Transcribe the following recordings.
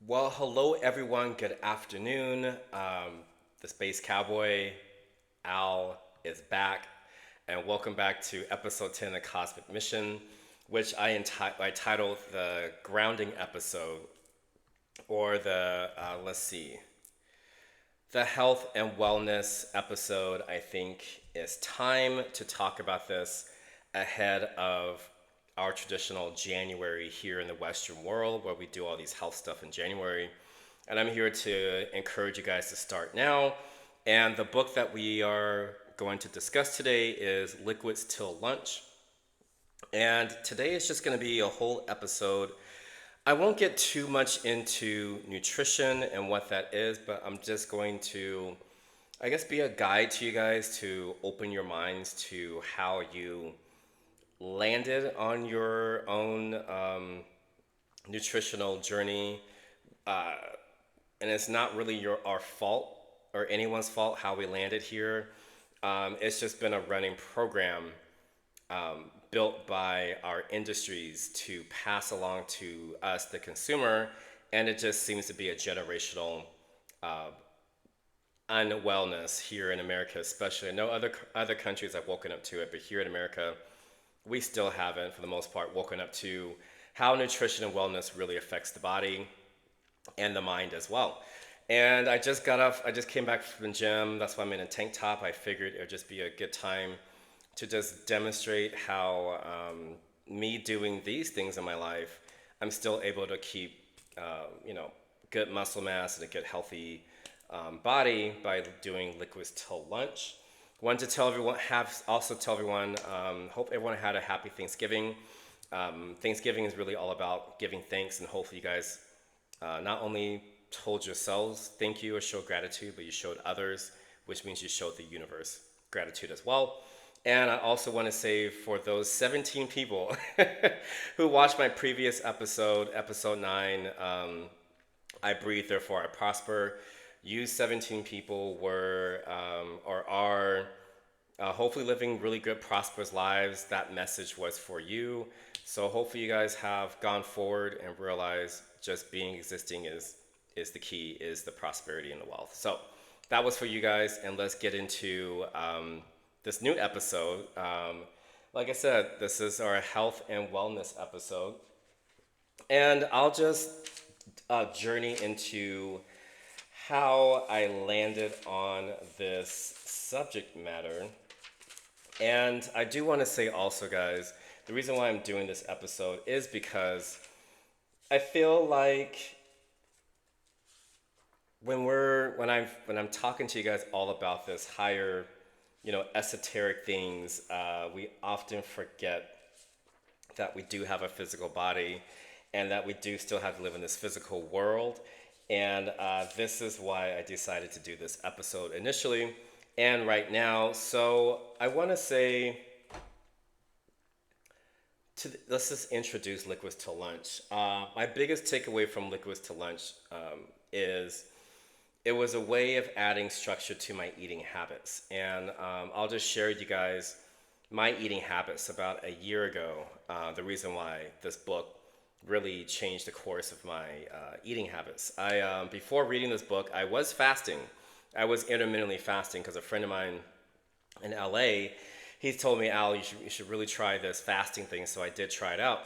Well, hello everyone. Good afternoon. The Space Cowboy Al is back, and welcome back to episode 10 of the Cosmic Mission, which I titled the grounding episode, or let's see, the health and wellness episode. I think it's time to talk about this ahead of our traditional January here in the Western world, where we do all these health stuff in January. And I'm here to encourage you guys to start now. And the book that we are going to discuss today is Liquids Till Lunch. And today is just going to be a whole episode. I won't get too much into nutrition and what that is, but I'm just going to, I guess, be a guide to you guys to open your minds to how you landed on your own nutritional journey. Uh, and it's not really our fault or anyone's fault how we landed here. It's just been a running program built by our industries to pass along to us, the consumer, and it just seems to be a generational unwellness here in America, especially. I know other countries have woken up to it, but here in America, we still haven't, for the most part, woken up to how nutrition and wellness really affects the body and the mind as well. And I just came back from the gym. That's why I'm in a tank top. I figured it would just be a good time to just demonstrate how me doing these things in my life, I'm still able to keep, good muscle mass and a good healthy body by doing liquids till lunch. Wanted to tell everyone, hope everyone had a happy Thanksgiving. Thanksgiving is really all about giving thanks, and hopefully you guys not only told yourselves thank you or showed gratitude, but you showed others, which means you showed the universe gratitude as well. And I also want to say for those 17 people who watched my previous episode, episode 9, I breathe, therefore I prosper. You 17 people were or are hopefully living really good, prosperous lives. That message was for you. So hopefully you guys have gone forward and realized just being existing is the key, is the prosperity and the wealth. So that was for you guys, and let's get into this new episode. Like I said, this is our health and wellness episode, and I'll just journey into how I landed on this subject matter. And I do want to say also, guys, the reason why I'm doing this episode is because I feel like when I'm talking to you guys all about this higher, esoteric things, we often forget that we do have a physical body and that we do still have to live in this physical world. And this is why I decided to do this episode initially and right now. So I want to say, let's just introduce Liquids to Lunch. My biggest takeaway from Liquids to Lunch is it was a way of adding structure to my eating habits. And I'll just share with you guys my eating habits about a year ago. The reason why this book really changed the course of my eating habits. Before reading this book, I was fasting. I was intermittently fasting because a friend of mine in LA, he told me, Al, you should really try this fasting thing. So I did try it out.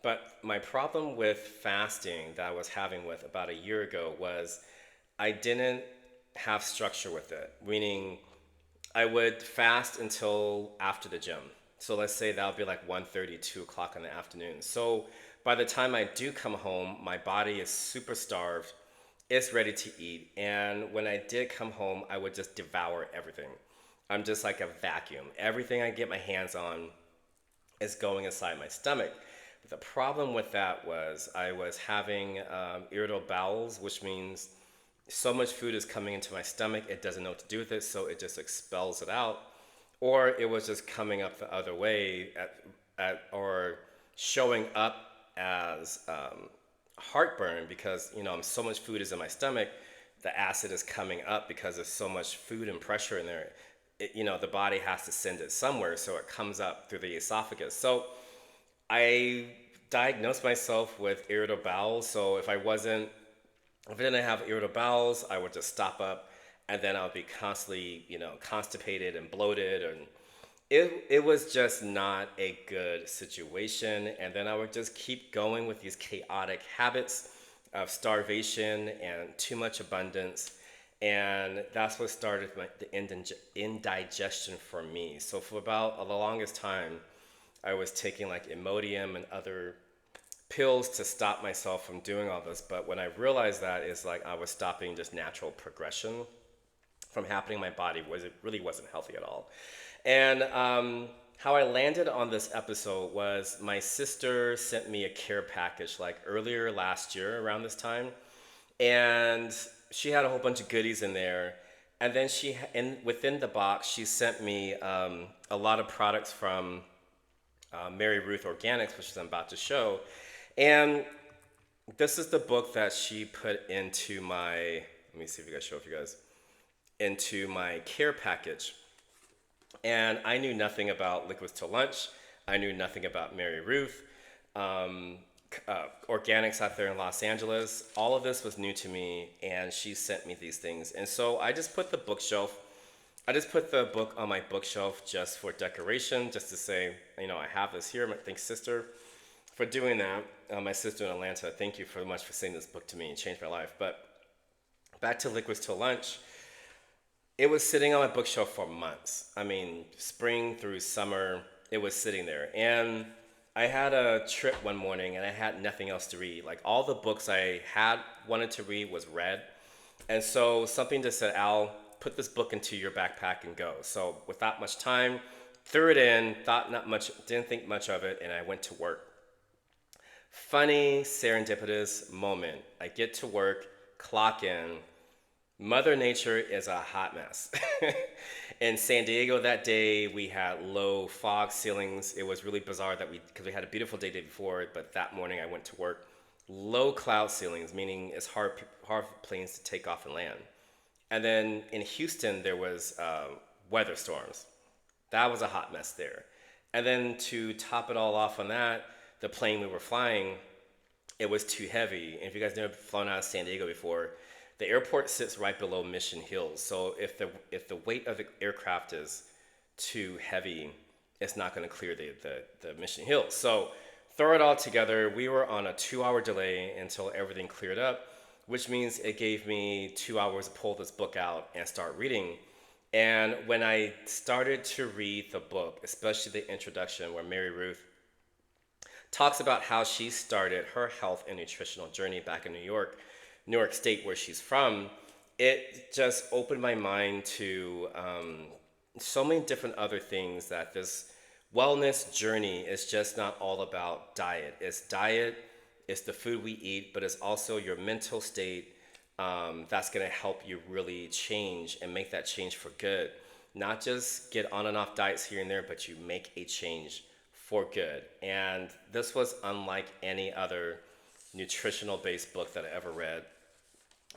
But my problem with fasting that I was having with about a year ago was I didn't have structure with it, meaning I would fast until after the gym. So let's say that would be like 1:30, 2 o'clock in the afternoon. So by the time I do come home, my body is super starved. It's ready to eat. And when I did come home, I would just devour everything. I'm just like a vacuum. Everything I get my hands on is going inside my stomach. But the problem with that was I was having irritable bowels, which means so much food is coming into my stomach, it doesn't know what to do with it, so it just expels it out. Or it was just coming up the other way or showing up as heartburn because, so much food is in my stomach, the acid is coming up because there's so much food and pressure in there. The body has to send it somewhere, so it comes up through the esophagus. So I diagnosed myself with irritable bowel. So if I wasn't If I didn't have irritable bowels, I would just stop up, and then I would be constantly, constipated and bloated, and it was just not a good situation. And then I would just keep going with these chaotic habits of starvation and too much abundance. And that's what started the indigestion for me. So for about the longest time, I was taking like Imodium and other pills to stop myself from doing all this. But when I realized that, is like I was stopping this natural progression from happening in my body. Was it really wasn't healthy at all. And how I landed on this episode was my sister sent me a care package like earlier last year around this time, and she had a whole bunch of goodies in there. And then within the box, she sent me a lot of products from Mary Ruth Organics, which I'm about to show. And this is the book that she put into my. Let me see if I can show it for you guys. Into my care package. And I knew nothing about Liquids to Lunch. I knew nothing about Mary Ruth. Organics out there in Los Angeles. All of this was new to me, and she sent me these things. And so I just put the book on my bookshelf just for decoration, just to say, I have this here. Thanks, sister, for doing that. My sister in Atlanta, thank you very much for sending this book to me. It changed my life. But back to Liquids to Lunch. It was sitting on my bookshelf for months. I mean, spring through summer, it was sitting there. And I had a trip one morning and I had nothing else to read. Like all the books I had wanted to read was read. And so something just said, Al, put this book into your backpack and go. So without much time, threw it in, thought not much, didn't think much of it, and I went to work. Funny, serendipitous moment. I get to work, clock in. Mother Nature is a hot mess. In San Diego that day, we had low fog ceilings. It was really bizarre because we had a beautiful day before, but that morning I went to work. Low cloud ceilings, meaning it's hard for planes to take off and land. And then in Houston, there was weather storms. That was a hot mess there. And then to top it all off on that, the plane we were flying, it was too heavy. And if you guys never flown out of San Diego before, the airport sits right below Mission Hills. So if the weight of the aircraft is too heavy, it's not going to clear the Mission Hills. So throw it all together, we were on a 2-hour delay until everything cleared up, which means it gave me 2 hours to pull this book out and start reading. And when I started to read the book, especially the introduction where Mary Ruth talks about how she started her health and nutritional journey back in New York State, where she's from, it just opened my mind to so many different other things, that this wellness journey is just not all about diet. It's the food we eat, but it's also your mental state that's going to help you really change and make that change for good. Not just get on and off diets here and there, but you make a change for good. And this was unlike any other nutritional based book that I ever read.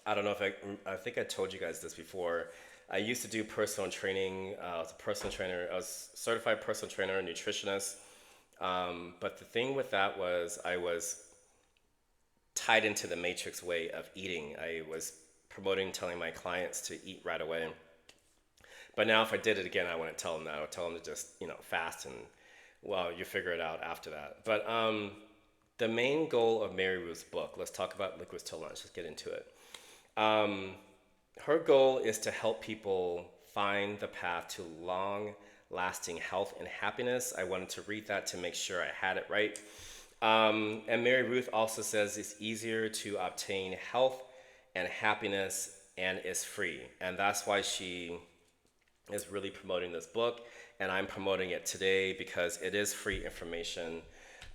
I don't know if I think I told you guys this before. I used to do personal training. I was a personal trainer. I was certified personal trainer, nutritionist. But the thing with that was I was tied into the matrix way of eating. I was telling my clients to eat right away. But now if I did it again, I wouldn't tell them that. I would tell them to just, fast, and well, you figure it out after that. But the main goal of Mary Ruth's book, let's talk about Liquids to Lunch. Let's get into it. Her goal is to help people find the path to long-lasting health and happiness. I wanted to read that to make sure I had it right. And Mary Ruth also says it's easier to obtain health and happiness and is free. And that's why she is really promoting this book. And I'm promoting it today because it is free information.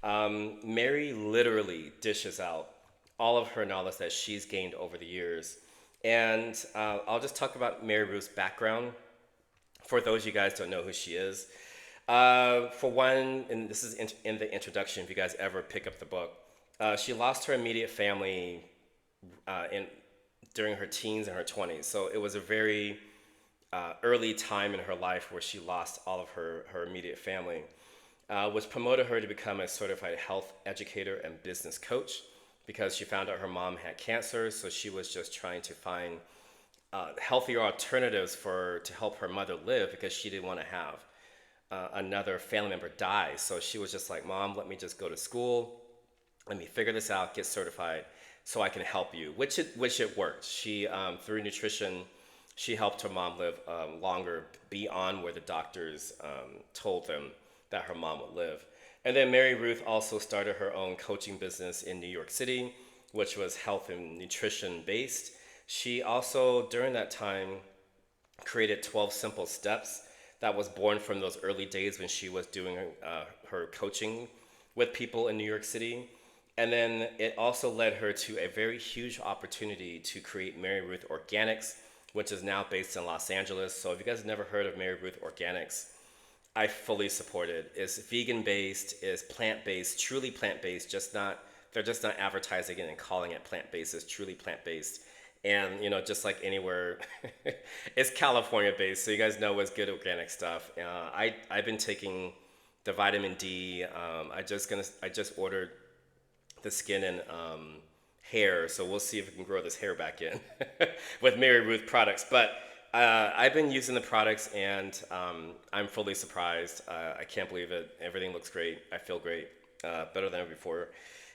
Mary literally dishes out all of her knowledge that she's gained over the years. And I'll just talk about Mary Ruth's background for those of you guys don't know who she is. For one, and this is in the introduction, if you guys ever pick up the book, she lost her immediate family during her teens and her 20s. So it was a very early time in her life where she lost all of her immediate family, which promoted her to become a certified health educator and business coach. because she found out her mom had cancer. So she was just trying to find healthier alternatives for to help her mother live because she didn't want to have another family member die. So she was just like, Mom, let me just go to school. Let me figure this out, get certified, so I can help you. Which it worked. She through nutrition, she helped her mom live longer beyond where the doctors told them that her mom would live. And then Mary Ruth also started her own coaching business in New York City, which was health and nutrition based. She also, during that time, created 12 Simple Steps that was born from those early days when she was doing her coaching with people in New York City. And then it also led her to a very huge opportunity to create Mary Ruth Organics, which is now based in Los Angeles. So if you guys have never heard of Mary Ruth Organics, I fully support it. It's vegan based, it's plant based, truly plant based, they're just not advertising it and calling it plant based. It's truly plant based. And just like anywhere, it's California based, so you guys know it's good organic stuff. I've been taking the vitamin D. I just ordered the skin and hair, so we'll see if we can grow this hair back in with Mary Ruth products. But I've been using the products, and I'm fully surprised. I can't believe it. Everything looks great. I feel great, better than ever before.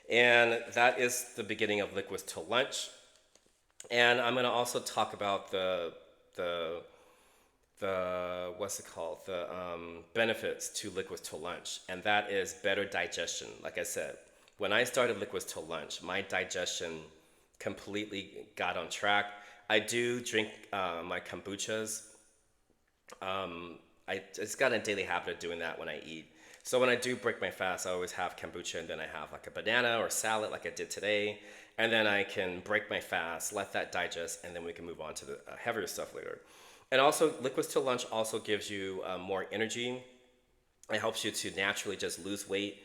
And that is the beginning of Liquids to Lunch. And I'm going to also talk about the what's it called, the benefits to Liquids to Lunch, and that is better digestion. Like I said, when I started Liquids to Lunch, my digestion completely got on track. I do drink my kombuchas. I just got a daily habit of doing that when I eat. So when I do break my fast, I always have kombucha, and then I have like a banana or salad like I did today. And then I can break my fast, let that digest, and then we can move on to the heavier stuff later. And also, Liquids to Lunch also gives you more energy. It helps you to naturally just lose weight.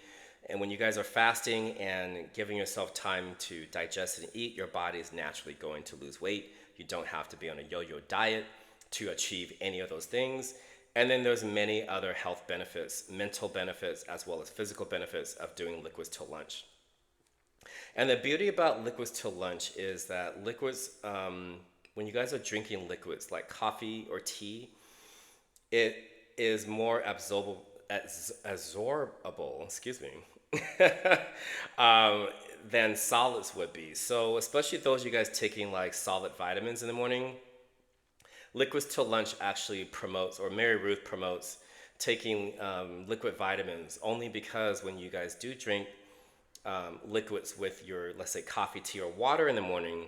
And when you guys are fasting and giving yourself time to digest and eat, your body is naturally going to lose weight. You don't have to be on a yo-yo diet to achieve any of those things. And then there's many other health benefits, mental benefits, as well as physical benefits of doing Liquids to Lunch. And the beauty about Liquids to Lunch is that liquids, when you guys are drinking liquids like coffee or tea, it is more absorbable, excuse me, than solids would be. So especially those of you guys taking like solid vitamins in the morning, Liquids to Lunch actually promotes, or Mary Ruth promotes, taking liquid vitamins, only because when you guys do drink liquids with your, let's say, coffee, tea, or water in the morning,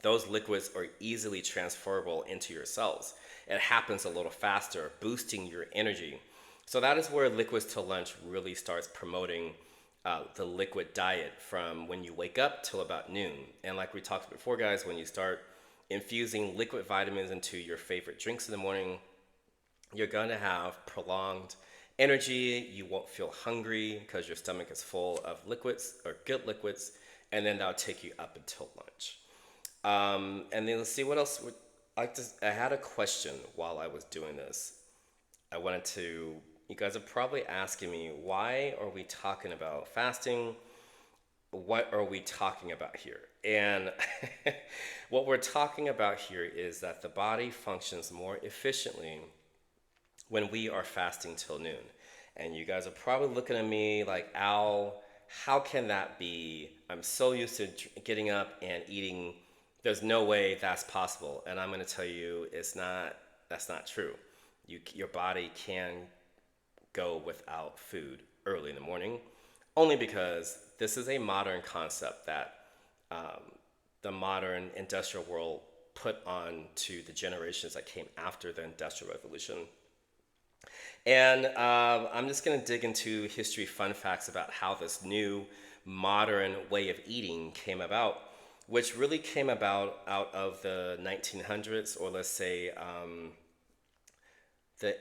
those liquids are easily transferable into your cells. It happens a little faster, boosting your energy. So that is where Liquids to Lunch really starts promoting the liquid diet from when you wake up till about noon. And like we talked before, guys, when you start infusing liquid vitamins into your favorite drinks in the morning, you're going to have prolonged energy. You won't feel hungry because your stomach is full of liquids or good liquids, and then that'll take you up until lunch. And then let's see what else. I had a question while I was doing this. You guys are probably asking me, why are we talking about fasting? What are we talking about here? And what we're talking about here is that the body functions more efficiently when we are fasting till noon. And you guys are probably looking at me like, Al, how can that be? I'm so used to getting up and eating. There's no way that's possible. And I'm going to tell you, that's not true. Your body can go without food early in the morning, only because this is a modern concept that the modern industrial world put on to the generations that came after the Industrial Revolution. And I'm just going to dig into history fun facts about how this new modern way of eating came about, which really came about out of the 1900s, or let's say the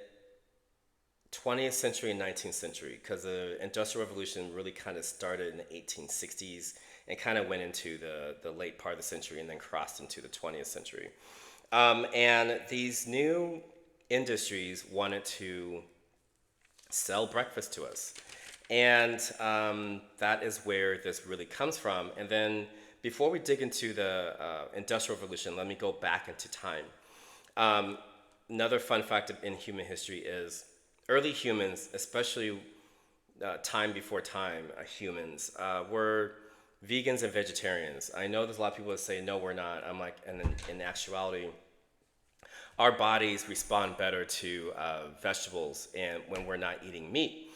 20th century and 19th century, because the Industrial Revolution really kind of started in the 1860s and kind of went into the late part of the century and then crossed into the 20th century. And these new industries wanted to sell breakfast to us. And that is where this really comes from. And then before we dig into the Industrial Revolution, let me go back into time. Um, Another fun fact in human history is early humans, especially time before time humans, were vegans and vegetarians. I know there's a lot of people that say, no, we're not. I'm like, and in actuality, our bodies respond better to vegetables and when we're not eating meat.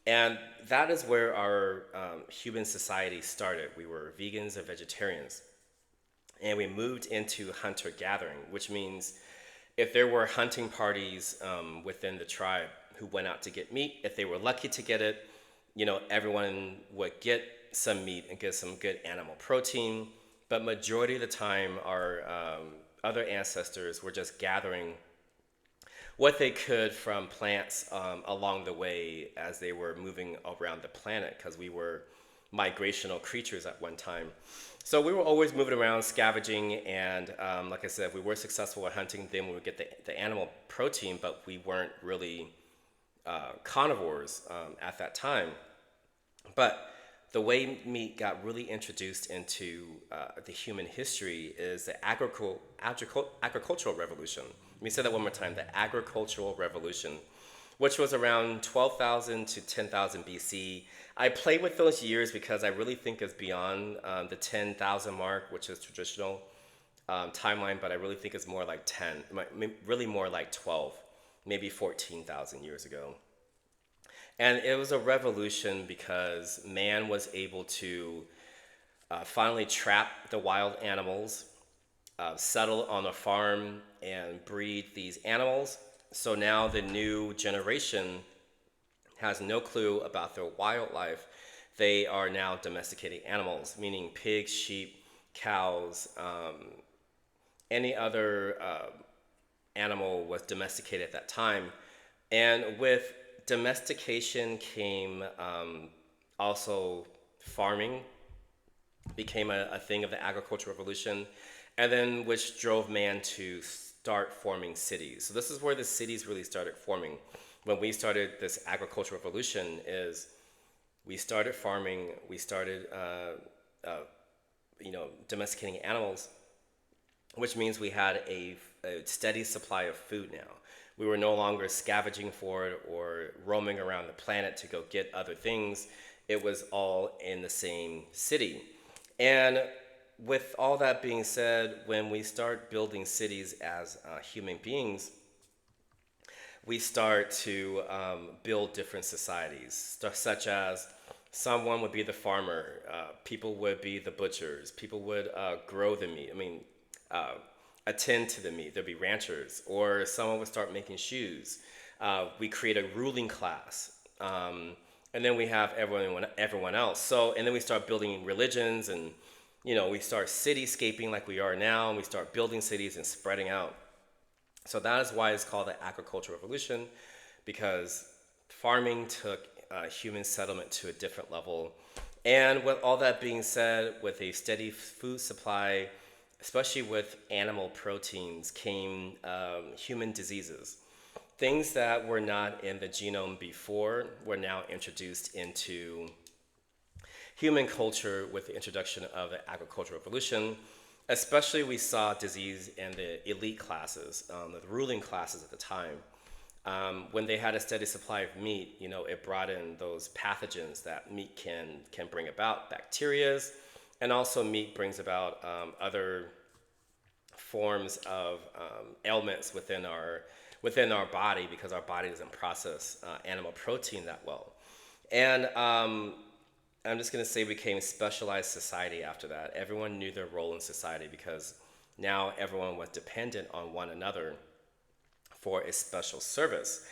And that is where our human society started. We were vegans and vegetarians. And we moved into hunter gathering, which means if there were hunting parties within the tribe who went out to get meat, if they were lucky to get it, everyone would get some meat and get some good animal protein. But majority of the time, our other ancestors were just gathering what they could from plants along the way as they were moving around the planet, because we were migrational creatures at one time. So we were always moving around, scavenging, and like I said, if we were successful at hunting, then we would get the animal protein, but we weren't really carnivores at that time. But the way meat got really introduced into the human history is the agricultural revolution. Let me say that one more time, the agricultural revolution, which was around 12,000 to 10,000 BC. I play with those years because I really think it's beyond the 10,000 mark, which is traditional timeline, but I really think it's more like 10, really more like 12, maybe 14,000 years ago. And it was a revolution because man was able to finally trap the wild animals, settle on a farm, and breed these animals. So now the new generation has no clue about their wildlife. They are now domesticating animals, meaning pigs, sheep, cows, any other animal was domesticated at that time. And with domestication came also farming became a thing of the agricultural revolution, and then which drove man to start forming cities. So this is where the cities really started forming. When we started this agricultural revolution, is we started farming, we started domesticating animals, which means we had a steady supply of food now. We were no longer scavenging for it or roaming around the planet to go get other things. It was all in the same city. And with all that being said, when we start building cities as human beings, we start to build different societies, such as someone would be the farmer, people would be the butchers, people would grow the meat. Attend to the meat. There'd be ranchers, or someone would start making shoes. We create a ruling class, and then we have everyone else. So, and then we start building religions, and we start cityscaping like we are now, and we start building cities and spreading out. So that is why it's called the agricultural revolution, because farming took human settlement to a different level. And with all that being said, with a steady food supply, especially with animal proteins, came human diseases. Things that were not in the genome before were now introduced into human culture with the introduction of the agricultural revolution. Especially we saw disease in the elite classes, the ruling classes at the time. When they had a steady supply of meat, it brought in those pathogens that meat can bring about, bacterias, and also meat brings about other forms of ailments within our body, because our body doesn't process animal protein that well. And I'm just going to say became specialized society after that. Everyone knew their role in society because now everyone was dependent on one another for a special service.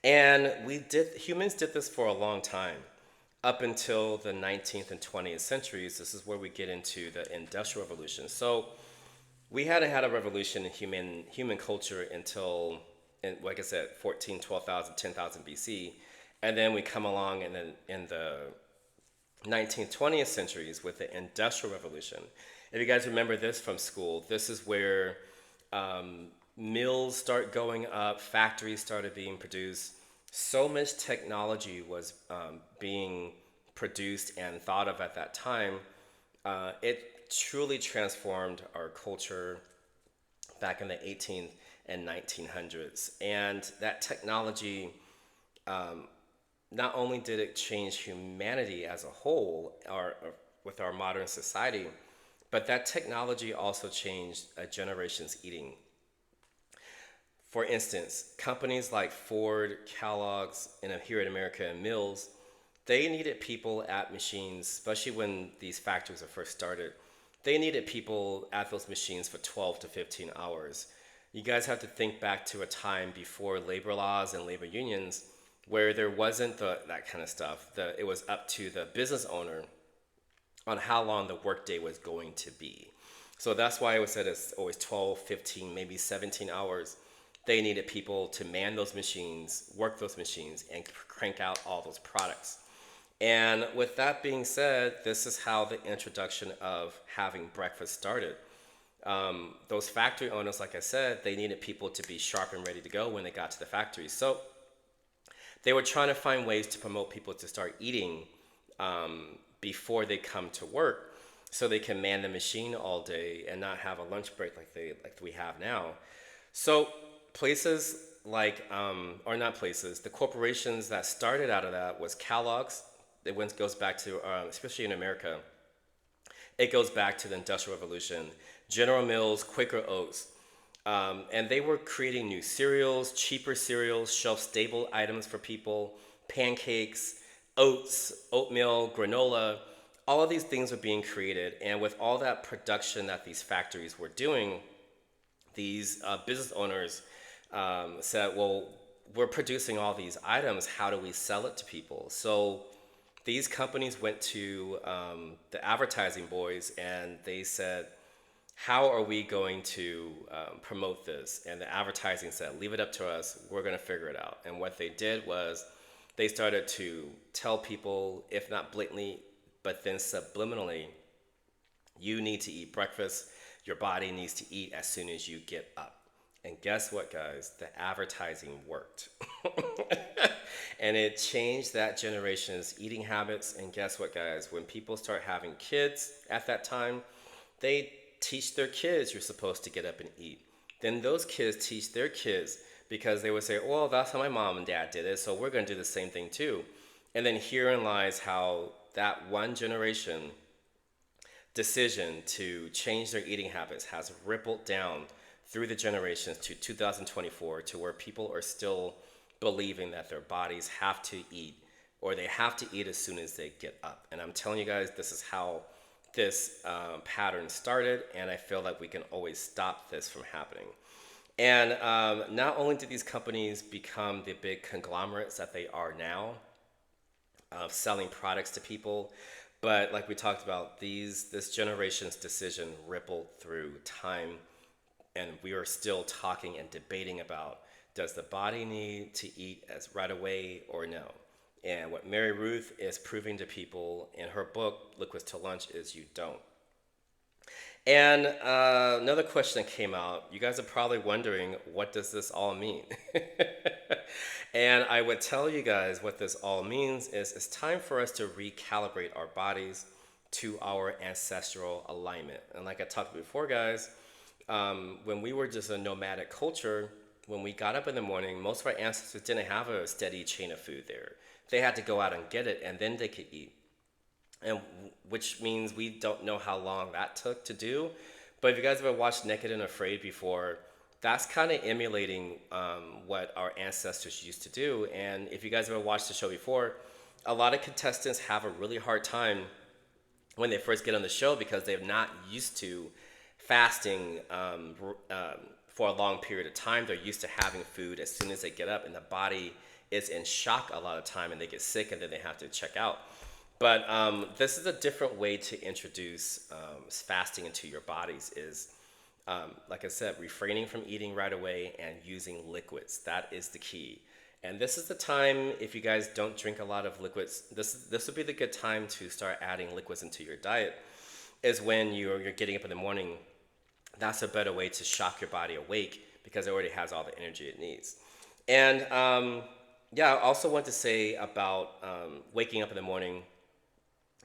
And humans did this for a long time. Up until the 19th and 20th centuries, this is where we get into the Industrial Revolution. So we hadn't had a revolution in human culture until, like I said, 14, 12,000, 10,000 BC. And then we come along in the 19th, 20th centuries with the Industrial Revolution. If you guys remember this from school, this is where mills start going up, factories started being produced. So much technology was being produced and thought of at that time, it truly transformed our culture back in the 18th and 1900s. And that technology, not only did it change humanity as a whole, or with our modern society, but that technology also changed a generation's eating. For instance, companies like Ford, Kellogg's, and here in America, and Mills, they needed people at machines, especially when these factories were first started. They needed people at those machines for 12 to 15 hours. You guys have to think back to a time before labor laws and labor unions where there wasn't that kind of stuff. It was up to the business owner on how long the workday was going to be. So that's why I always said it's always 12, 15, maybe 17 hours. They needed people to man those machines, work those machines, and crank out all those products. And with that being said, this is how the introduction of having breakfast started. Those factory owners, like I said, they needed people to be sharp and ready to go when they got to the factory. So they were trying to find ways to promote people to start eating before they come to work, so they can man the machine all day and not have a lunch break like we have now. So places like, or not places, the corporations that started out of that was Kellogg's. Goes back to, especially in America, it goes back to the Industrial Revolution. General Mills, Quaker Oats, and they were creating new cereals, cheaper cereals, shelf-stable items for people, pancakes, oats, oatmeal, granola. All of these things were being created, and with all that production that these factories were doing, these business owners said, well, we're producing all these items. How do we sell it to people? So these companies went to the advertising boys and they said, how are we going to promote this? And the advertising said, leave it up to us. We're going to figure it out. And what they did was they started to tell people, if not blatantly, but then subliminally, you need to eat breakfast. Your body needs to eat as soon as you get up. And guess what, guys? The advertising worked. And it changed that generation's eating habits. And guess what, guys? When people start having kids at that time, they teach their kids you're supposed to get up and eat. Then those kids teach their kids because they would say, well, that's how my mom and dad did it, so we're going to do the same thing too. And then herein lies how that one generation decision to change their eating habits has rippled down through the generations to 2024, to where people are still believing that their bodies have to eat, or they have to eat as soon as they get up. And I'm telling you guys, this is how this pattern started, and I feel like we can always stop this from happening. And not only did these companies become the big conglomerates that they are now, of selling products to people, but like we talked about, this generation's decision rippled through time, and we are still talking and debating about, does the body need to eat as right away or no? And what Mary Ruth is proving to people in her book, Liquids to Lunch, is you don't. And another question that came out, you guys are probably wondering, what does this all mean? And I would tell you guys what this all means is it's time for us to recalibrate our bodies to our ancestral alignment. And like I talked before, guys, when we were just a nomadic culture, when we got up in the morning, most of our ancestors didn't have a steady chain of food there. They had to go out and get it, and then they could eat. And which means we don't know how long that took to do. But if you guys ever watched Naked and Afraid before, that's kind of emulating what our ancestors used to do. And if you guys ever watched the show before, a lot of contestants have a really hard time when they first get on the show because they're not used to fasting for a long period of time. They're used to having food as soon as they get up, and the body is in shock a lot of time, and they get sick, and then they have to check out. But this is a different way to introduce fasting into your bodies is, like I said, refraining from eating right away and using liquids. That is the key. And this is the time, if you guys don't drink a lot of liquids, this would be the good time to start adding liquids into your diet, is when you're getting up in the morning. That's a better way to shock your body awake because it already has all the energy it needs. And yeah, I also want to say about waking up in the morning.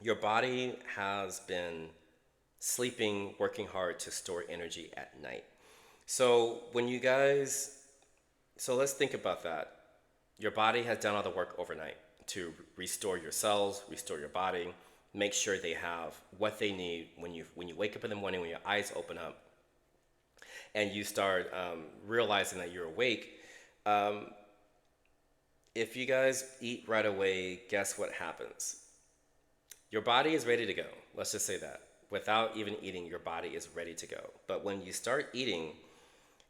your body has been sleeping, working hard to store energy at night. So when you guys, so let's think about that. Your body has done all the work overnight to restore your cells, restore your body, make sure they have what they need when you wake up in the morning, when your eyes open up, and you start realizing that you're awake. Um, if you guys eat right away, guess what happens? Your body is ready to go. Let's just say that. Without even eating, your body is ready to go. But when you start eating,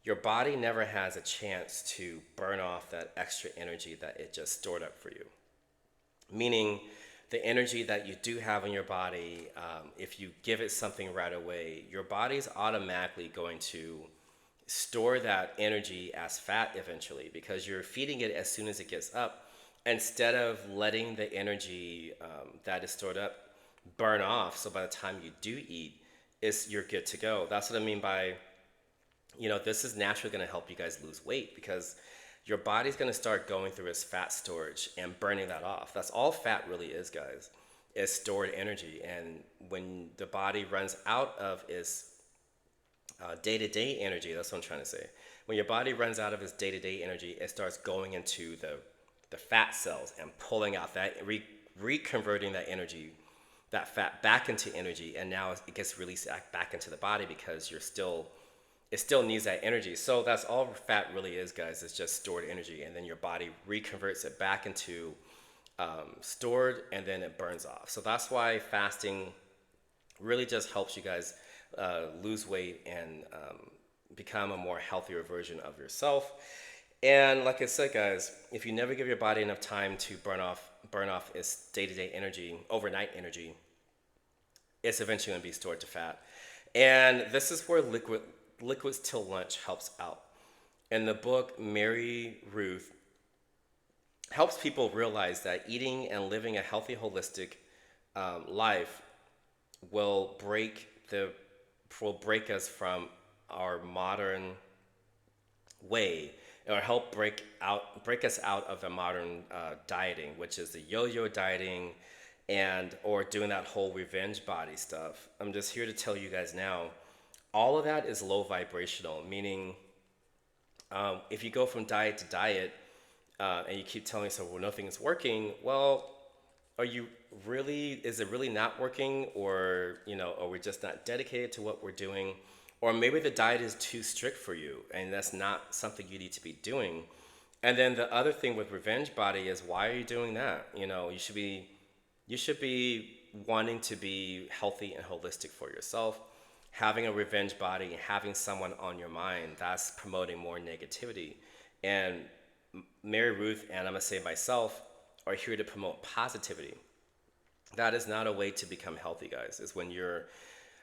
your body never has a chance to burn off that extra energy that it just stored up for you. Meaning, the energy that you do have in your body, if you give it something right away, your body's automatically going to store that energy as fat eventually because you're feeding it as soon as it gets up instead of letting the energy that is stored up burn off. So by the time you do eat, you're good to go. That's what I mean by, this is naturally going to help you guys lose weight because your body's going to start going through its fat storage and burning that off. That's all fat really is, guys, is stored energy. And when the body runs out of its day-to-day energy, that's what I'm trying to say. When your body runs out of its day-to-day energy, it starts going into the fat cells and pulling out that, reconverting that energy, that fat back into energy, and now it gets released back into the body because it still needs that energy. So that's all fat really is, guys. It's just stored energy, and then your body reconverts it back into stored, and then it burns off. So that's why fasting really just helps you guys lose weight and become a more healthier version of yourself. And like I said, guys, if you never give your body enough time to burn off its day-to-day energy, overnight energy, it's eventually going to be stored to fat. And this is where liquids till lunch helps out. In the book, Mary Ruth helps people realize that eating and living a healthy, holistic life will break us from our modern way, or help break us out of the modern dieting, which is the yo-yo dieting or doing that whole revenge body stuff. I'm just here to tell you guys now, all of that is low vibrational, meaning if you go from diet to diet and you keep telling yourself, well, nothing is working, well, is it really not working, or are we just not dedicated to what we're doing? Or maybe the diet is too strict for you and that's not something you need to be doing. And then the other thing with revenge body is, why are you doing that? You should be wanting to be healthy and holistic for yourself. Having a revenge body, having someone on your mind, that's promoting more negativity. And Mary Ruth, and I'm gonna say myself, are here to promote positivity. That is not a way to become healthy, guys. Is when you're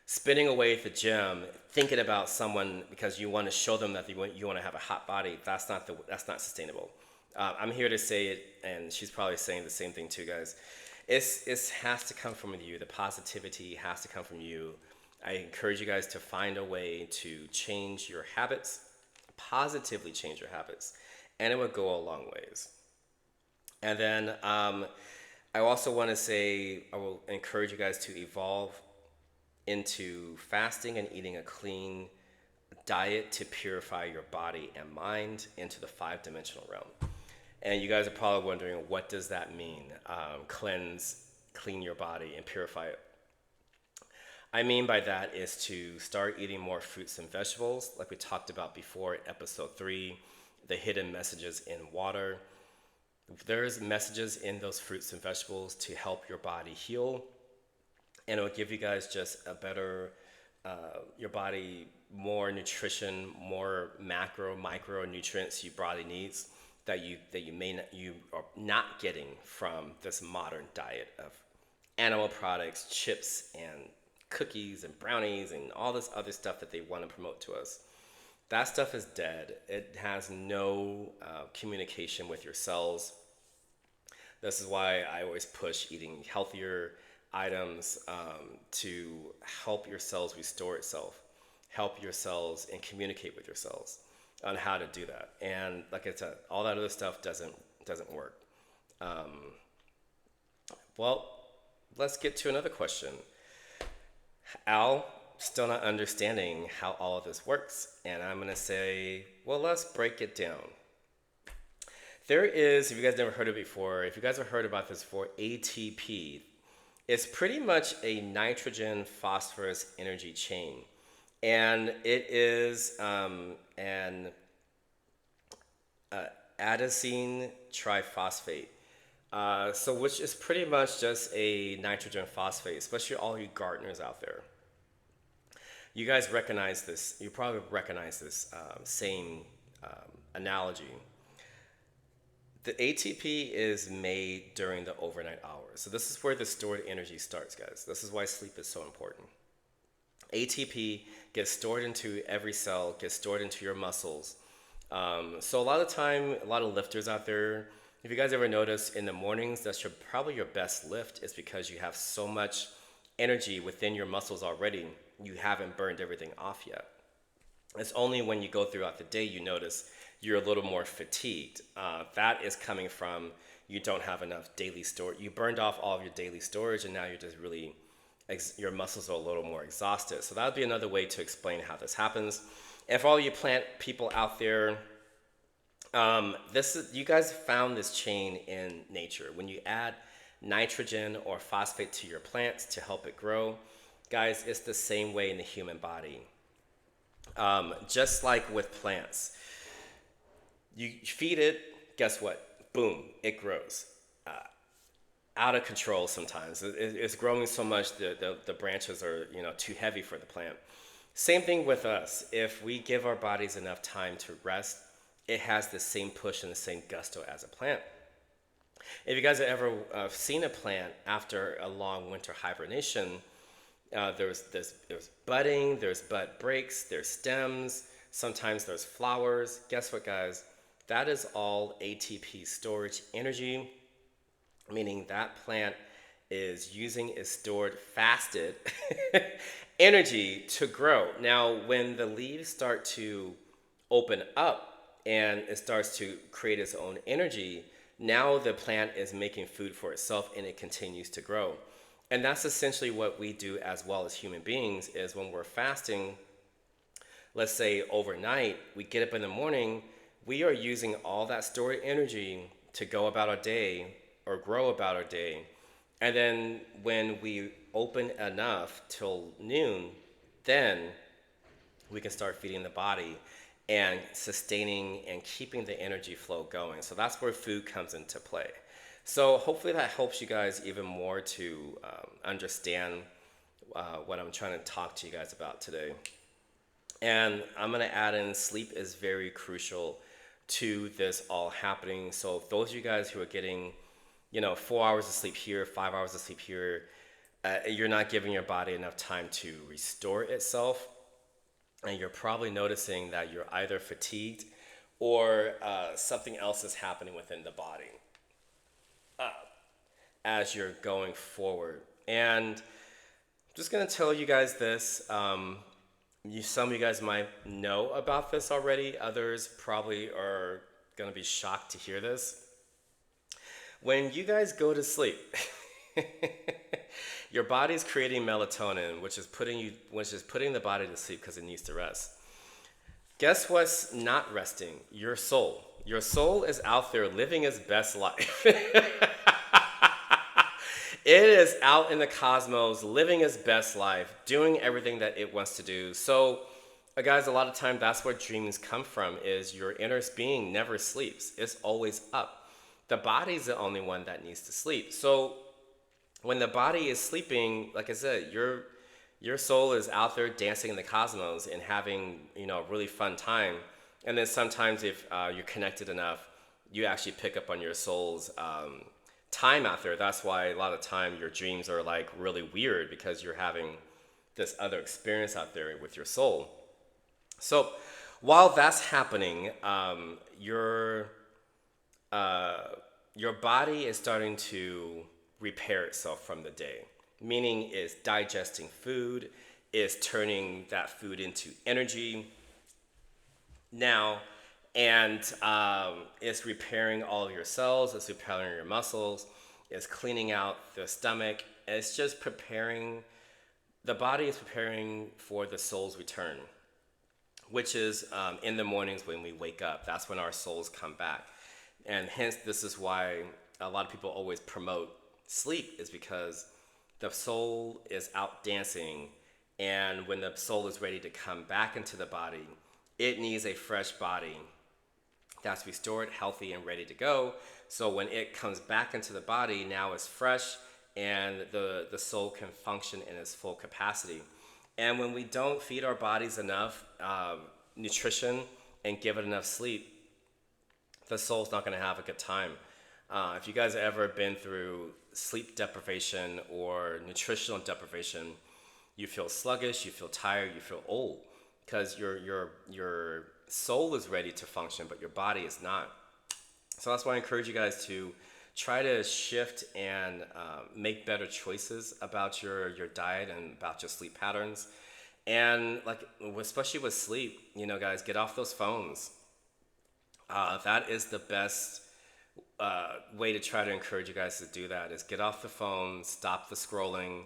spinning away at the gym, thinking about someone because you want to show them that you want to have a hot body. That's not sustainable. I'm here to say it, and she's probably saying the same thing too, guys. It has to come from you. The positivity has to come from you. I encourage you guys to find a way to change your habits, positively change your habits, and it will go a long ways. And then I also want to say I will encourage you guys to evolve into fasting and eating a clean diet to purify your body and mind into the five-dimensional realm. And you guys are probably wondering, what does that mean? Clean your body and purify it. I mean by that is to start eating more fruits and vegetables, like we talked about before in episode 3, the hidden messages in water. There's messages in those fruits and vegetables to help your body heal, and it will give you guys just a better, your body more nutrition, more macro, micro nutrients your body needs you are not getting from this modern diet of animal products, chips, and cookies and brownies and all this other stuff that they want to promote to us. That stuff is dead. It has no communication with your cells. This is why I always push eating healthier items to help your cells restore itself, help your cells and communicate with your cells on how to do that. And like I said, all that other stuff doesn't work. Well, let's get to another question. Al, still not understanding how all of this works. And I'm going to say, well, let's break it down. There is, if you guys never heard of it before, if you guys have heard about this before, ATP, it's pretty much a nitrogen phosphorus energy chain. And it is an adenosine triphosphate. So which is pretty much just a nitrogen phosphate, especially all you gardeners out there. You guys recognize this. You probably recognize this same analogy. The ATP is made during the overnight hours. So this is where the stored energy starts, guys. This is why sleep is so important. ATP gets stored into every cell, gets stored into your muscles. So a lot of time, a lot of lifters out there, if you guys ever notice in the mornings, that's probably your best lift is because you have so much energy within your muscles already. You haven't burned everything off yet. It's only when you go throughout the day you notice you're a little more fatigued. That is coming from you don't have enough daily storage. You burned off all of your daily storage and now you're just really, your muscles are a little more exhausted. So that would be another way to explain how this happens. And for all you plant people out there, you guys found this chain in nature. When you add nitrogen or phosphate to your plants to help it grow, guys, it's the same way in the human body. Just like with plants, you feed it, guess what? Boom, it grows. Out of control sometimes. It's growing so much the branches are too heavy for the plant. Same thing with us. If we give our bodies enough time to rest, it has the same push and the same gusto as a plant. If you guys have ever seen a plant after a long winter hibernation, there's budding, there's bud breaks, there's stems, sometimes there's flowers. Guess what, guys? That is all ATP storage energy, meaning that plant is using its stored fasted energy to grow. Now, when the leaves start to open up and it starts to create its own energy, now the plant is making food for itself and it continues to grow. And that's essentially what we do as well as human beings is when we're fasting, let's say overnight, we get up in the morning, we are using all that stored energy to go about our day or grow about our day. And then when we open enough till noon, then we can start feeding the body and sustaining and keeping the energy flow going. So that's where food comes into play. So hopefully that helps you guys even more to understand what I'm trying to talk to you guys about today. And I'm going to add in sleep is very crucial to this all happening. So those of you guys who are getting 4 hours of sleep here, 5 hours of sleep here, you're not giving your body enough time to restore itself. And you're probably noticing that you're either fatigued or something else is happening within the body as you're going forward. And I'm just going to tell you guys this. Some of you guys might know about this already. Others probably are going to be shocked to hear this. When you guys go to sleep, your body's creating melatonin, which is putting the body to sleep because it needs to rest. Guess what's not resting? Your soul. Your soul is out there living its best life. It is out in the cosmos, living its best life, doing everything that it wants to do. So, guys, a lot of time that's where dreams come from, is your inner being never sleeps. It's always up. The body's the only one that needs to sleep. So when the body is sleeping, like I said, your soul is out there dancing in the cosmos and having a really fun time. And then sometimes if you're connected enough, you actually pick up on your soul's time out there. That's why a lot of time your dreams are like really weird, because you're having this other experience out there with your soul. So while that's happening, your body is starting to repair itself from the day, meaning it's digesting food, is turning that food into energy now, and it's repairing all of your cells, it's repairing your muscles, it's cleaning out the stomach, it's just preparing, the body is preparing for the soul's return, which is in the mornings when we wake up. That's when our souls come back. And hence, this is why a lot of people always promote sleep, is because the soul is out dancing. And when the soul is ready to come back into the body, it needs a fresh body that's restored, healthy, and ready to go. So when it comes back into the body, now it's fresh, and the soul can function in its full capacity. And when we don't feed our bodies enough nutrition and give it enough sleep, the soul's not going to have a good time. If you guys have ever been through sleep deprivation or nutritional deprivation, you feel sluggish, you feel tired, you feel old, because your soul is ready to function, but your body is not. So that's why I encourage you guys to try to shift and make better choices about your diet and about your sleep patterns. And like, especially with sleep, you know, guys, get off those phones. That is the best way to try to encourage you guys to do that, is get off the phone, stop the scrolling.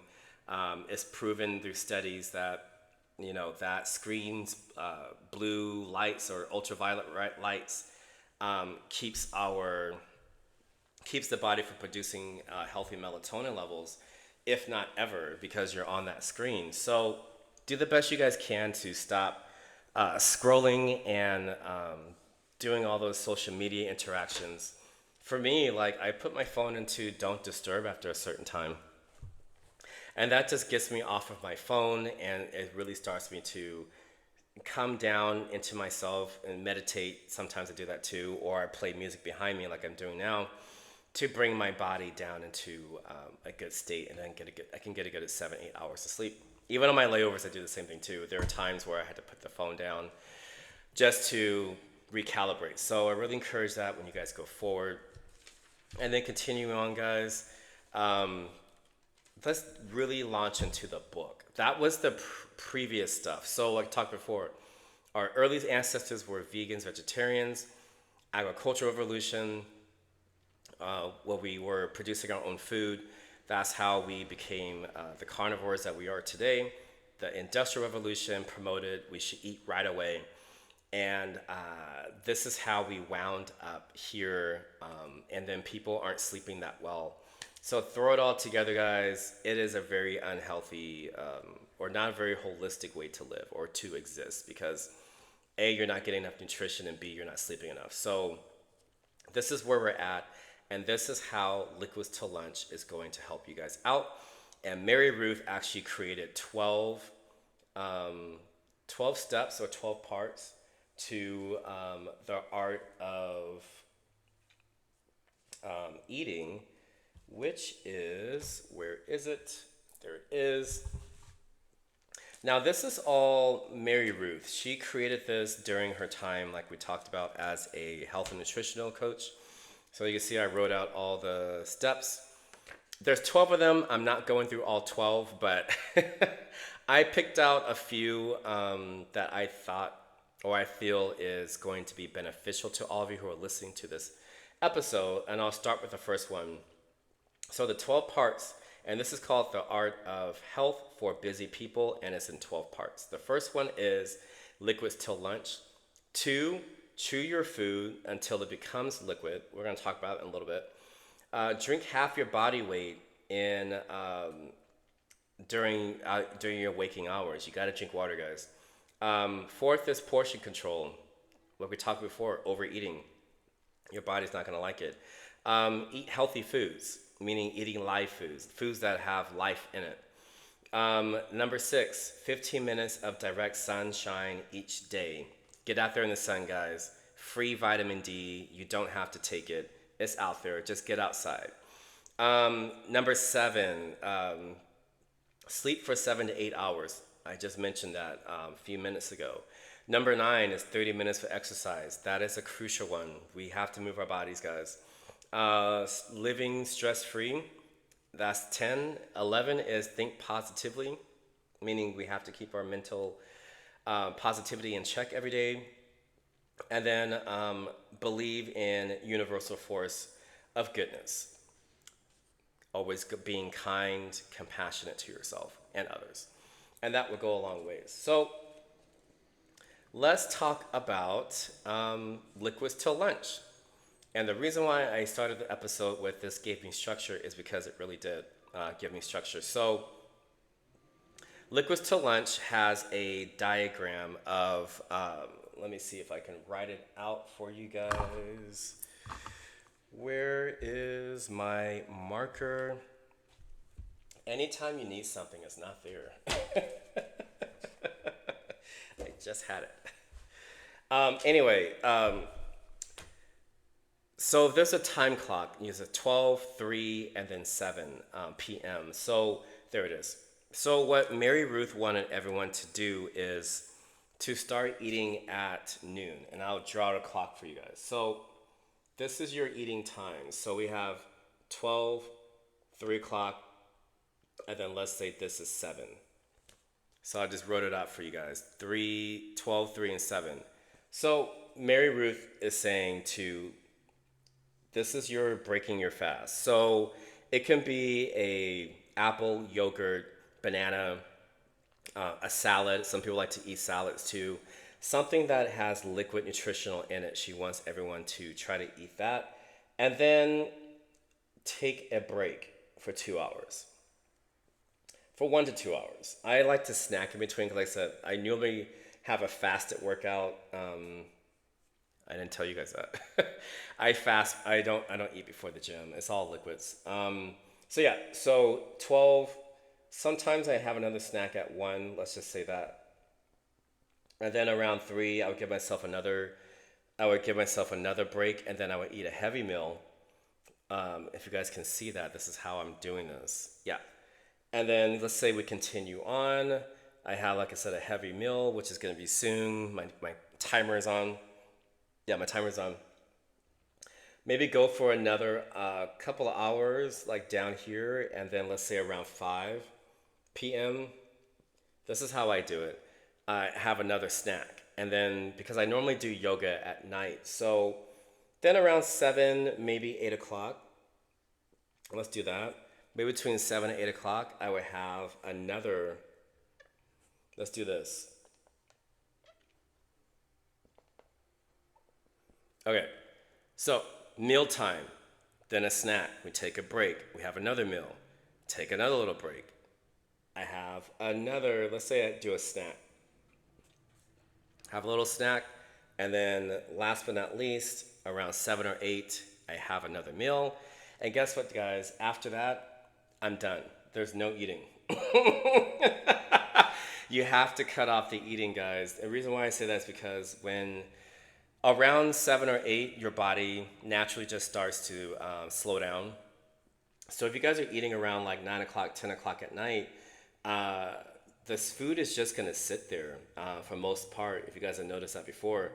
It's proven through studies that, you know, that screens, blue lights or ultraviolet lights, keeps the body from producing healthy melatonin levels, if not ever, because you're on that screen. So do the best you guys can to stop scrolling and doing all those social media interactions. For me, like, I put my phone into don't disturb after a certain time. And that just gets me off of my phone, and it really starts me to come down into myself and meditate. Sometimes I do that too, or I play music behind me like I'm doing now, to bring my body down into a good state, and then I can get a good 7-8 hours of sleep. Even on my layovers, I do the same thing too. There are times where I had to put the phone down just to recalibrate. So I really encourage that when you guys go forward. And then continuing on, guys, let's really launch into the book. That was the previous stuff. So like I talked before, our early ancestors were vegans, vegetarians, agricultural revolution, where we were producing our own food. That's how we became the carnivores that we are today. The Industrial Revolution promoted we should eat right away. And this is how we wound up here. And then people aren't sleeping that well. So throw it all together, guys. It is a very unhealthy or not a very holistic way to live or to exist, because A, you're not getting enough nutrition, and B, you're not sleeping enough. So this is where we're at. And this is how Liquids to Lunch is going to help you guys out. And Mary Ruth actually created 12 steps or 12 parts to the art of eating, which is, where is it? There it is. Now, this is all Mary Ruth. She created this during her time, like we talked about, as a health and nutritional coach. So you can see I wrote out all the steps. There's 12 of them. I'm not going through all 12, but I picked out a few that I thought, or I feel, is going to be beneficial to all of you who are listening to this episode. And I'll start with the first one. So the 12 parts, and this is called The Art of Health for Busy People, and it's in 12 parts. The first one is liquids till lunch. 2, chew your food until it becomes liquid. We're going to talk about it in a little bit. Drink half your body weight in during your waking hours. You got to drink water, guys. 4th is portion control. What we talked before, overeating. Your body's not going to like it. Eat healthy foods, meaning eating live foods, foods that have life in it. Number 6, 15 minutes of direct sunshine each day. Get out there in the sun, guys. Free vitamin D. You don't have to take it. It's out there. Just get outside. Number 7, sleep for 7 to 8 hours. I just mentioned that a few minutes ago. Number 9 is 30 minutes for exercise. That is a crucial one. We have to move our bodies, guys. Living stress-free. That's 10. 11 is think positively, meaning we have to keep our mental positivity in check every day. And then believe in universal force of goodness. always being kind, compassionate to yourself and others. And that would go a long ways. So let's talk about liquids till lunch. And the reason why I started the episode with this gave me structure is because it really did give me structure. So liquids till lunch has a diagram of, let me see if I can write it out for you guys. Where is my marker? Anytime you need something, it's not there. I just had it. Anyway, so there's a time clock. It's a 12, 3, and then 7 p.m. So there it is. So what Mary Ruth wanted everyone to do is to start eating at noon. And I'll draw the clock for you guys. So this is your eating time. So we have 12, 3 o'clock, and then let's say this is 7. So I just wrote it out for you guys. 3, 12, 3, and 7. So Mary Ruth is saying this is your breaking your fast. So it can be a apple, yogurt, banana, a salad. Some people like to eat salads too. Something that has liquid nutritional in it. She wants everyone to try to eat that. And then take a break for 2 hours. For 1 to 2 hours. I like to snack in between because like I said, I normally have a fasted workout. I didn't tell you guys that. I fast. I don't eat before the gym. It's all liquids. So yeah. So 12. Sometimes I have another snack at 1. Let's just say that. And then around 3, I would give myself another break, and then I would eat a heavy meal. If you guys can see that, this is how I'm doing this. Yeah. And then let's say we continue on. I have, like I said, a heavy meal, which is going to be soon. My timer is on. Yeah, my timer's on. Maybe go for another couple of hours, like down here, and then let's say around 5 p.m. This is how I do it. I have another snack. And then, because I normally do yoga at night, so then around 7, maybe 8 o'clock, let's do that. Maybe between 7 and 8 o'clock, I would have another, let's do this. Okay, so mealtime, then a snack. We take a break. We have another meal. Take another little break. I have another, let's say I do a snack. Have a little snack, and then last but not least, around 7 or 8, I have another meal. And guess what, guys? After that, I'm done. There's no eating. You have to cut off the eating, guys. The reason why I say that is because when around 7 or 8, your body naturally just starts to slow down. So if you guys are eating around like 9 o'clock, 10 o'clock at night, this food is just going to sit there for most part, if you guys have noticed that before,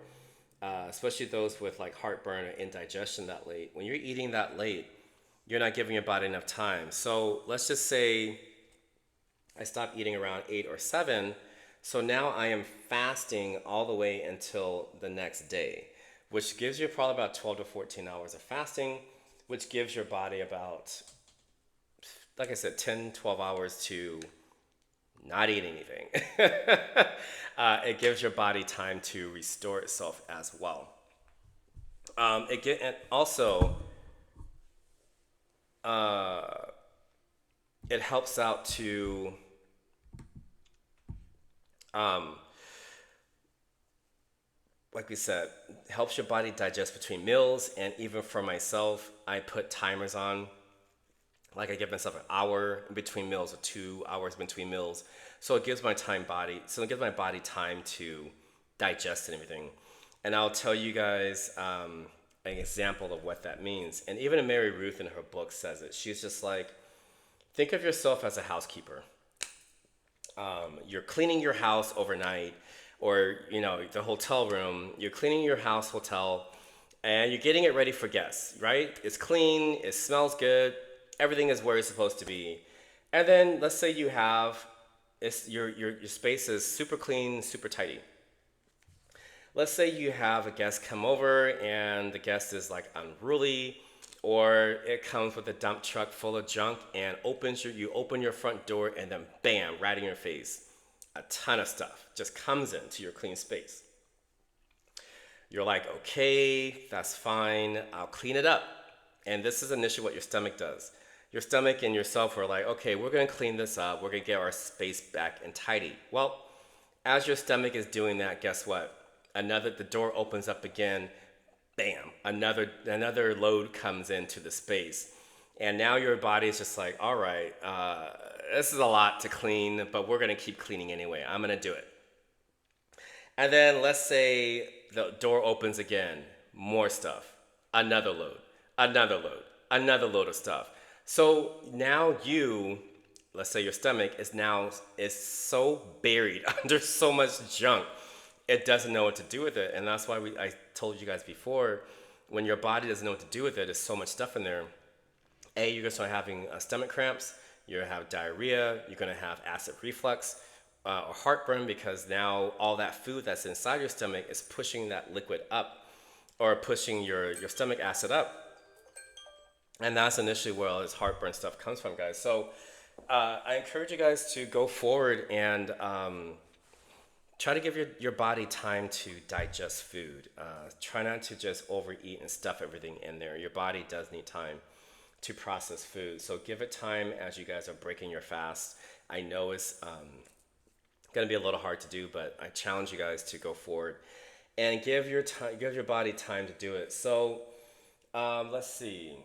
especially those with like heartburn or indigestion that late. When you're eating that late, you're not giving your body enough time. So let's just say I stopped eating around 8 or 7. So now I am fasting all the way until the next day, which gives you probably about 12 to 14 hours of fasting, which gives your body about, like I said, 10, 12 hours to not eat anything. It gives your body time to restore itself as well. It also it helps out to like we said, helps your body digest between meals. And even for myself, I put timers on. Like I give myself an hour in between meals or 2 hours between meals. So it gives my body time to digest and everything. And I'll tell you guys an example of what that means. And even Mary Ruth in her book says it. She's just like, think of yourself as a housekeeper. You're cleaning your house overnight, or the hotel room. You're cleaning your hotel, and you're getting it ready for guests, right? It's clean, it smells good, everything is where it's supposed to be. And then let's say you have your space is super clean, super tidy. Let's say you have a guest come over and the guest is like unruly, or it comes with a dump truck full of junk and you open your front door and then bam, right in your face, a ton of stuff just comes into your clean space. You're like, okay, that's fine, I'll clean it up. And this is initially what your stomach does. Your stomach and yourself are like, okay, we're gonna clean this up, we're gonna get our space back and tidy. Well, as your stomach is doing that, guess what? The door opens up again, bam, another load comes into the space. And now your body is just like, all right, this is a lot to clean, but we're gonna keep cleaning anyway. I'm gonna do it. And then let's say the door opens again, more stuff, another load, another load, another load of stuff. So now let's say your stomach is so buried under so much junk, it doesn't know what to do with it. And that's why I told you guys before, when your body doesn't know what to do with it, there's so much stuff in there. You're gonna start having stomach cramps, you're gonna have diarrhea, you're gonna have acid reflux, or heartburn, because now all that food that's inside your stomach is pushing that liquid up, or pushing your stomach acid up. And that's initially where all this heartburn stuff comes from, guys. So I encourage you guys to go forward and try to give your body time to digest food. Try not to just overeat and stuff everything in there. Your body does need time to process food. So give it time as you guys are breaking your fast. I know it's going to be a little hard to do, but I challenge you guys to go forward and give your body time to do it. So let's see.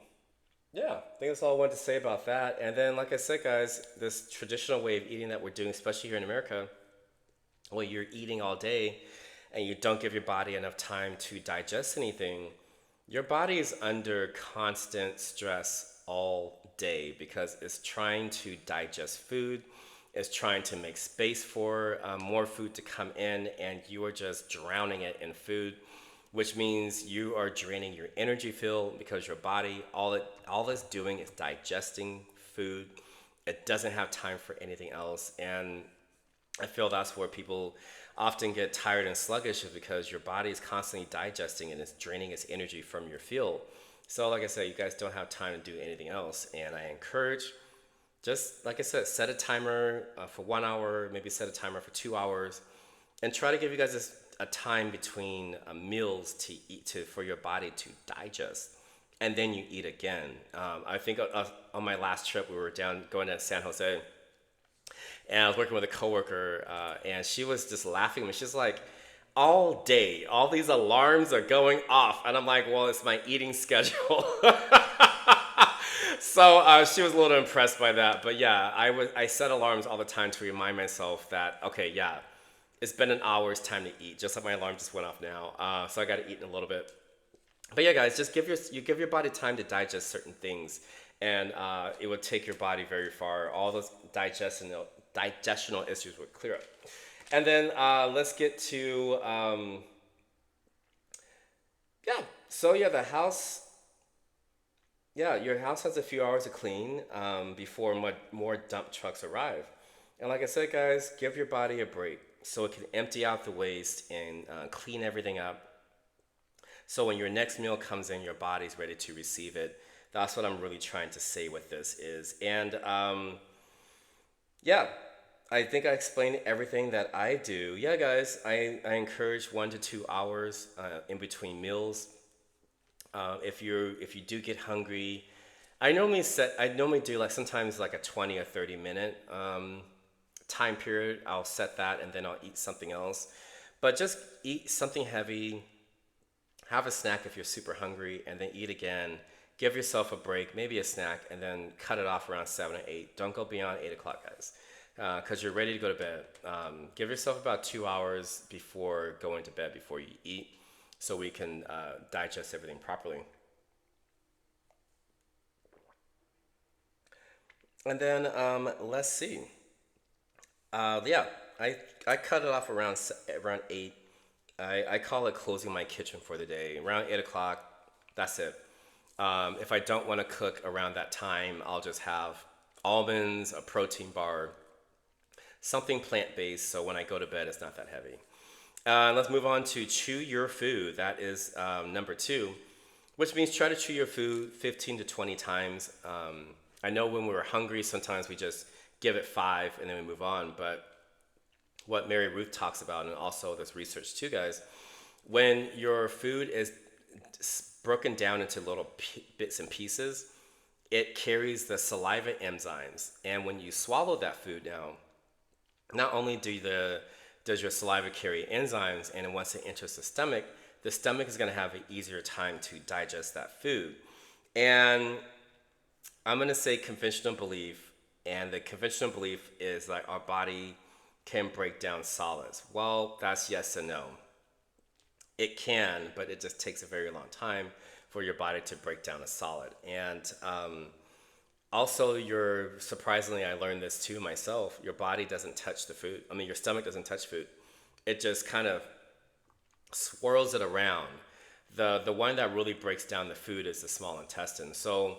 Yeah, I think that's all I wanted to say about that. And then, like I said, guys, this traditional way of eating that we're doing, especially here in America, well, you're eating all day and you don't give your body enough time to digest anything. Your body is under constant stress all day because it's trying to digest food, it's trying to make space for more food to come in, and you are just drowning it in food, which means you are draining your energy field because your body, all it's doing is digesting food. It doesn't have time for anything else. And I feel that's where people often get tired and sluggish, is because your body is constantly digesting and it's draining its energy from your field. So like I said, you guys don't have time to do anything else. And I encourage, just like I said, set a timer for 1 hour, maybe set a timer for 2 hours, and try to give you guys a time between meals to eat, for your body to digest, and then you eat again. I think on my last trip, we were going to San Jose, and I was working with a coworker, and she was just laughing at me. She's like, all day, all these alarms are going off, and I'm like, well, it's my eating schedule. So she was a little impressed by that. But yeah, I set alarms all the time to remind myself that, okay, yeah, it's been an hour, it's time to eat. Just like my alarm just went off now. So I got to eat in a little bit. But yeah, guys, just give your body time to digest certain things, and it would take your body very far. All those digestional issues would clear up. And then let's get to, yeah. So yeah, the house. Yeah, your house has a few hours to clean before more dump trucks arrive. And like I said, guys, give your body a break so it can empty out the waste and clean everything up. So when your next meal comes in, your body's ready to receive it. That's what I'm really trying to say with this is. And yeah, I think I explained everything that I do. Yeah, guys, I encourage 1 to 2 hours in between meals. If you do get hungry, I normally do like sometimes like a 20 or 30 minute time period. I'll set that and then I'll eat something else. But just eat something heavy, have a snack if you're super hungry, and then eat again. Give yourself a break, maybe a snack, and then cut it off around 7 or 8. Don't go beyond 8 o'clock, guys, because you're ready to go to bed. Give yourself about 2 hours before going to bed, before you eat, so we can digest everything properly. And then let's see. Yeah, I cut it off around 8. I call it closing my kitchen for the day. Around 8 o'clock, that's it. If I don't want to cook around that time, I'll just have almonds, a protein bar, something plant-based, so when I go to bed, it's not that heavy. Let's move on to chew your food. That is number 2. which means try to chew your food 15 to 20 times. I know when we're hungry, sometimes we just give it five and then we move on. But what Mary Ruth talks about, and also this research too, guys, when your food is broken down into little bits and pieces, it carries the saliva enzymes. And when you swallow that food now, not only does your saliva carry enzymes, and once it enters the stomach is going to have an easier time to digest that food. And I'm going to say conventional belief, and the conventional belief is that our body can break down solids. Well, that's yes and no. It can, but it just takes a very long time for your body to break down a solid. And also, surprisingly, I learned this too myself. Your body doesn't touch the food. I mean, your stomach doesn't touch food. It just kind of swirls it around. The one that really breaks down the food is the small intestine. So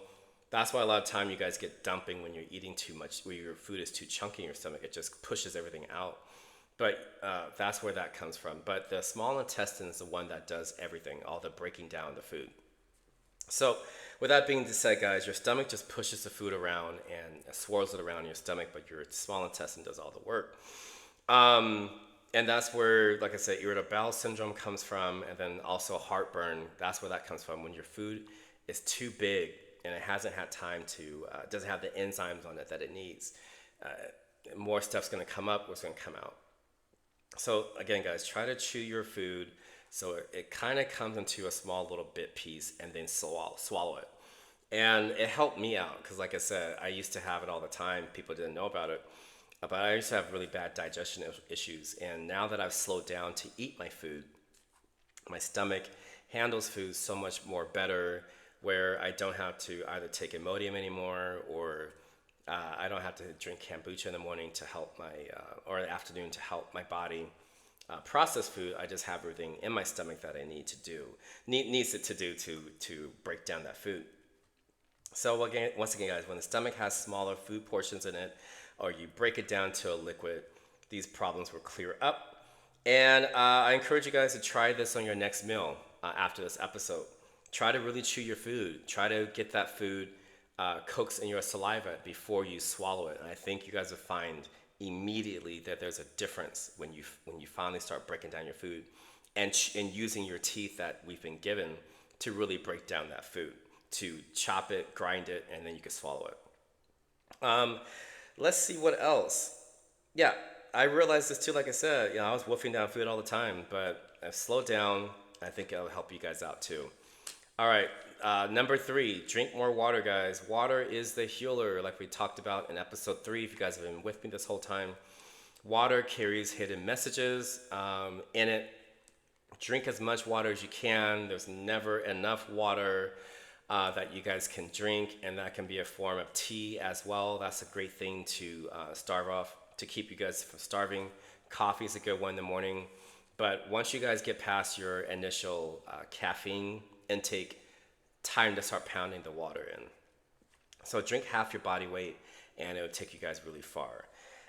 that's why a lot of time you guys get dumping when you're eating too much, where your food is too chunky in your stomach. It just pushes everything out. But that's where that comes from. But the small intestine is the one that does everything, all the breaking down the food. So with that being said, guys, your stomach just pushes the food around and swirls it around your stomach, but your small intestine does all the work. And that's where, like I said, irritable bowel syndrome comes from, and then also heartburn. That's where that comes from, when your food is too big and it hasn't had time to, doesn't have the enzymes on it that it needs. More stuff's going to come up, what's going to come out. So again, guys, try to chew your food so it kind of comes into a small little bit piece, and then swallow it. And it helped me out because, like I said, I used to have it all the time. People didn't know about it. But I used to have really bad digestion issues. And now that I've slowed down to eat my food, my stomach handles food so much more better, where I don't have to either take Imodium anymore, or I don't have to drink kombucha in the morning to help or in the afternoon to help my body process food. I just have everything in my stomach that I needs it to do to break down that food. So once again, guys, when the stomach has smaller food portions in it, or you break it down to a liquid, these problems will clear up. And I encourage you guys to try this on your next meal after this episode. Try to really chew your food. Try to get that food coaxed in your saliva before you swallow it. And I think you guys will find immediately that there's a difference when you finally start breaking down your food and using your teeth that we've been given to really break down that food, to chop it, grind it, and then you can swallow it. Let's see what else. Yeah, I realized this too. Like I said, I was wolfing down food all the time, but I've slowed down. I think it'll help you guys out too. All right, number 3, drink more water, guys. Water is the healer, like we talked about in episode 3. If you guys have been with me this whole time, water carries hidden messages in it. Drink as much water as you can. There's never enough water that you guys can drink, and that can be a form of tea as well. That's a great thing to starve off, to keep you guys from starving. Coffee is a good one in the morning, but once you guys get past your initial caffeine intake, time to start pounding the water in. So drink half your body weight, and it'll take you guys really far.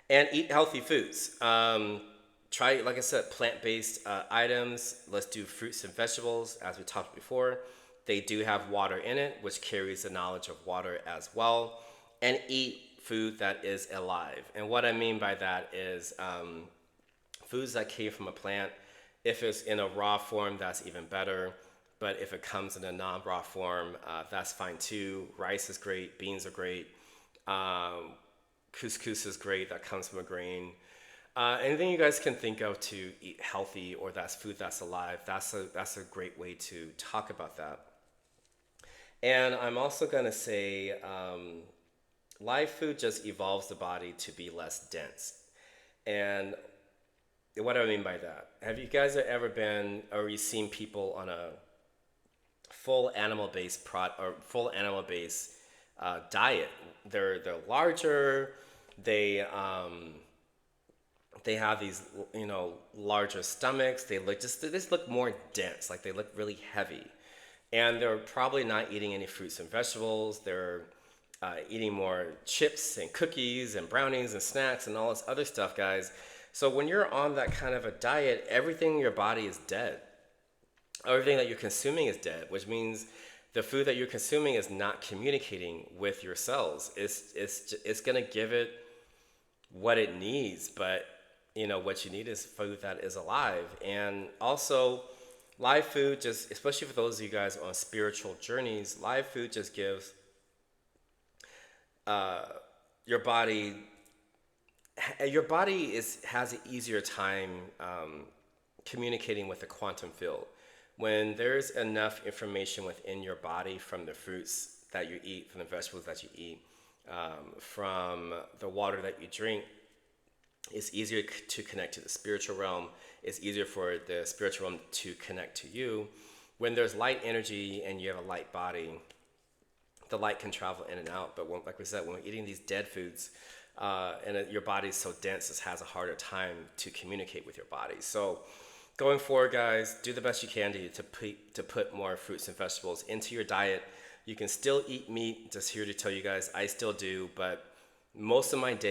And eat healthy foods. Try, like I said, plant-based items. Let's do fruits and vegetables, as we talked before. They do have water in it, which carries the knowledge of water as well. And eat food that is alive. And what I mean by that is foods that came from a plant. If it's in a raw form, that's even better. But if it comes in a non-raw form, that's fine too. Rice is great. Beans are great. Couscous is great. That comes from a grain. Anything you guys can think of to eat healthy, or that's food that's alive, that's a great way to talk about that. And I'm also going to say live food just evolves the body to be less dense. And what do I mean by that? Have you guys ever been, or you seen people on a full animal-based diet? They're larger. They have these larger stomachs. They just look more dense. Like they look really heavy. And they're probably not eating any fruits and vegetables. They're eating more chips and cookies and brownies and snacks and all this other stuff, guys. So when you're on that kind of a diet, everything in your body is dead. Everything that you're consuming is dead, which means the food that you're consuming is not communicating with your cells. It's going to give it what it needs, but what you need is food that is alive. And also, live food, just especially for those of you guys on spiritual journeys, live food just gives your body has an easier time communicating with the quantum field. When there's enough information within your body from the fruits that you eat, from the vegetables that you eat, from the water that you drink, it's easier to connect to the spiritual realm. It's easier for the spiritual realm to connect to you. When there's light energy and you have a light body, the light can travel in and out. But like we said, when we're eating these dead foods, your body's so dense, it has a harder time to communicate with your body. So going forward, guys, do the best you can to put more fruits and vegetables into your diet. You can still eat meat. Just here to tell you guys, I still do, but most of my day